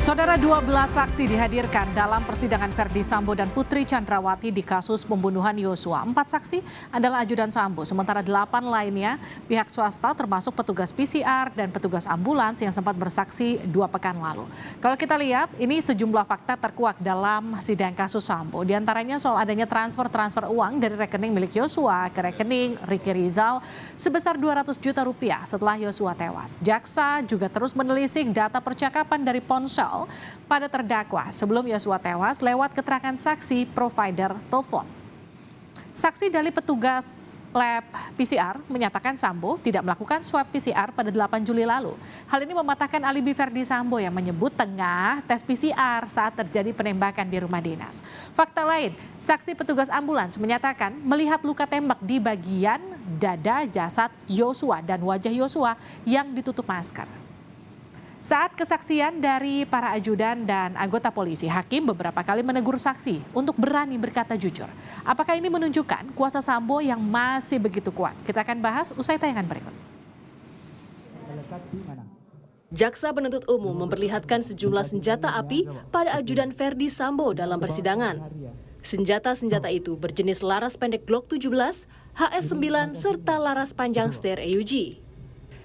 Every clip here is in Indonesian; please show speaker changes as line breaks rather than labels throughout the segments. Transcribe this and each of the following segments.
Saudara, 12 saksi dihadirkan dalam persidangan Verdi Sambo dan Putri Chandrawati di kasus pembunuhan Yosua. 4 saksi adalah ajudan Sambo, sementara 8 lainnya pihak swasta termasuk petugas PCR dan petugas ambulans yang sempat bersaksi 2 pekan lalu. Kalau kita lihat, ini sejumlah fakta terkuak dalam sidang kasus Sambo. Di antaranya soal adanya transfer uang dari rekening milik Yosua ke rekening Ricky Rizal sebesar 200 juta rupiah setelah Yosua tewas. Jaksa juga terus menelisik data percakapan dari ponsel pada terdakwa sebelum Yosua tewas lewat keterangan saksi provider telepon. Saksi dari petugas lab PCR menyatakan Sambo tidak melakukan swab PCR pada 8 Juli lalu. Hal ini mematahkan alibi Verdi Sambo yang menyebut tengah tes PCR saat terjadi penembakan di rumah dinas. Fakta lain, saksi petugas ambulans menyatakan melihat luka tembak di bagian dada jasad Yosua dan wajah Yosua yang ditutup masker. Saat kesaksian dari para ajudan dan anggota polisi, hakim beberapa kali menegur saksi untuk berani berkata jujur. Apakah ini menunjukkan kuasa Sambo yang masih begitu kuat? Kita akan bahas usai tayangan berikut.
Jaksa penuntut umum memperlihatkan sejumlah senjata api pada ajudan Verdi Sambo dalam persidangan. Senjata-senjata itu berjenis laras pendek Glock 17, HS9, serta laras panjang Steyr EUG.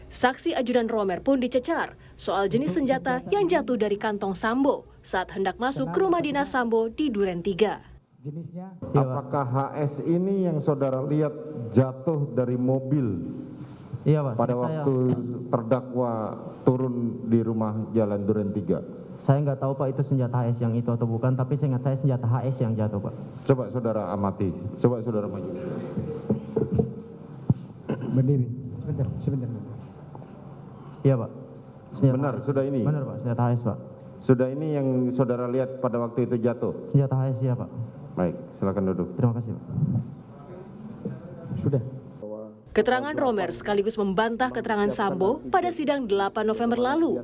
Saksi ajudan Romer pun dicecar soal jenis senjata yang jatuh dari kantong Sambo saat hendak masuk ke rumah dinas Sambo di Duren 3.
Apakah HS ini yang saudara lihat jatuh dari mobil pada waktu terdakwa turun di rumah Jalan Duren 3?
Saya nggak tahu Pak itu senjata HS yang itu atau bukan, tapi seingat saya senjata HS yang jatuh Pak.
Coba saudara amati, coba saudara maju.
Berdiri, sebentar. Iya Pak. Senjata
benar,
HS.
sudah ini?
Benar Pak, senjata HS Pak.
Sudah ini yang saudara lihat pada waktu itu jatuh?
Senjata HS ya Pak.
Baik, silakan duduk.
Terima kasih Pak. Sudah.
Keterangan Romer sekaligus membantah keterangan Sambo pada sidang 8 November lalu.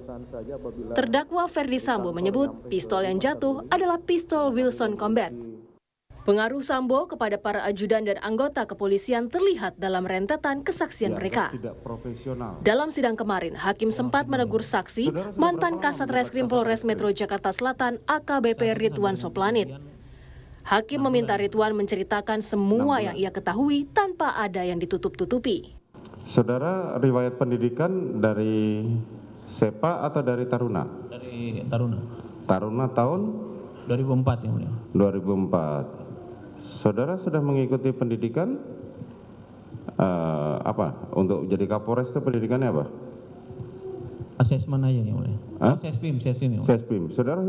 Terdakwa Verdi Sambo menyebut pistol yang jatuh adalah pistol Wilson Combat. Pengaruh Sambo kepada para ajudan dan anggota kepolisian terlihat dalam rentetan kesaksian mereka. Dalam sidang kemarin, hakim sempat menegur saksi mantan Kasat Reskrim Polres Metro Jakarta Selatan AKBP Ridwan Soplanit. Hakim meminta Ridwan menceritakan semua yang ia ketahui tanpa ada yang ditutup-tutupi.
Saudara riwayat pendidikan dari SEPA atau dari Taruna?
Dari Taruna.
Taruna tahun?
2004 yang mulia.
2004. Saudara sudah mengikuti pendidikan apa? Untuk jadi Kapolres itu pendidikannya apa?
Asesmen aja yang mulia. Oh, Sespim yang mulia.
Sespim. Saudara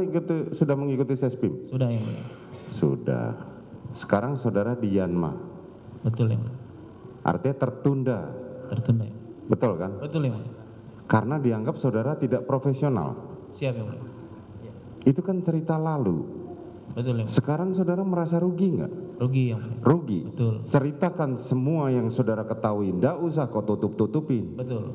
sudah mengikuti Sespim?
Sudah yang mulia.
Sudah. Sekarang saudara di Yanma.
Betul yang mulia.
Artinya tertunda.
Tertunda ya.
Betul kan?
Betul yang mulia.
Karena dianggap saudara tidak profesional.
Siap yang mulia.
Itu kan cerita lalu.
Betul yang mulia.
Sekarang saudara merasa rugi nggak?
Rugi yang mulia.
Rugi.
Betul.
Ceritakan semua yang saudara ketahui. Nggak usah kau tutup-tutupin.
Betul.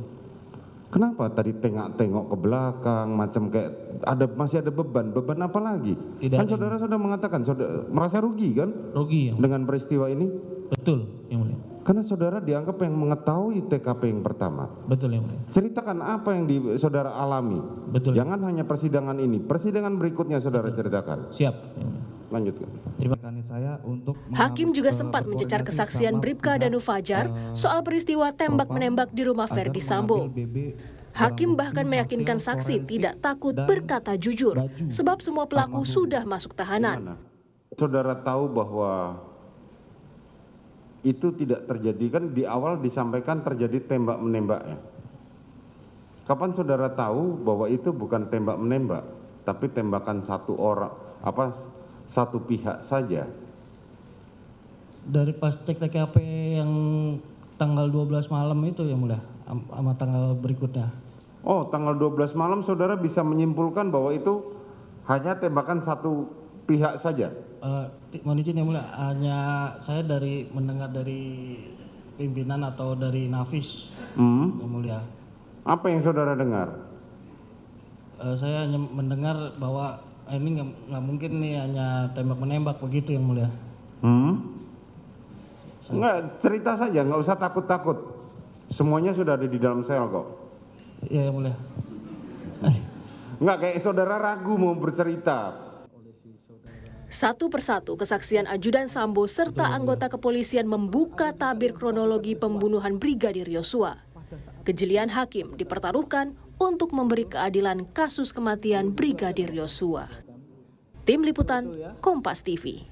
Kenapa tadi tengok-tengok ke belakang macam kayak masih ada beban apa lagi?
Tidak
kan saudara sudah mengatakan saudara merasa rugi kan?
Rugi yang mulia.
Dengan peristiwa ini?
Betul yang mulia.
Karena saudara dianggap yang mengetahui TKP yang pertama.
Betul yang mulia.
Ceritakan apa yang saudara alami.
Betul.
Jangan hanya persidangan ini, persidangan berikutnya saudara ceritakan.
Siap yang mulia.
Lanjutkan.
Terima kasih saya untuk
Hakim juga sempat mencecar kesaksian Bribka Danu Fajar soal peristiwa tembak-menembak di rumah Verdi Sambo. Hakim bahkan meyakinkan saksi tidak takut berkata jujur, sebab semua pelaku sudah masuk tahanan.
Saudara tahu bahwa itu tidak terjadi, kan di awal disampaikan terjadi tembak-menembaknya. Kapan saudara tahu bahwa itu bukan tembak-menembak, tapi tembakan satu pihak saja?
dari pas cek TKP yang tanggal 12 malam itu yang mulia, sama tanggal berikutnya.
Oh, tanggal 12 malam saudara bisa menyimpulkan bahwa itu hanya tembakan satu pihak saja?
Mohon izin yang mulia, hanya saya mendengar dari pimpinan atau dari Nafis yang mulia.
Apa yang saudara dengar?
Saya hanya mendengar bahwa ini nggak mungkin nih hanya tembak-menembak begitu yang mulia.
Enggak, cerita saja, nggak usah takut-takut. Semuanya sudah ada di dalam sel kok.
Iya yang mulia.
Enggak, kayak saudara ragu mau bercerita.
Satu persatu kesaksian ajudan Sambo serta anggota kepolisian membuka tabir kronologi pembunuhan Brigadir Yosua. Kejelian hakim dipertaruhkan untuk memberi keadilan kasus kematian Brigadir Yosua. Tim Liputan, Kompas TV.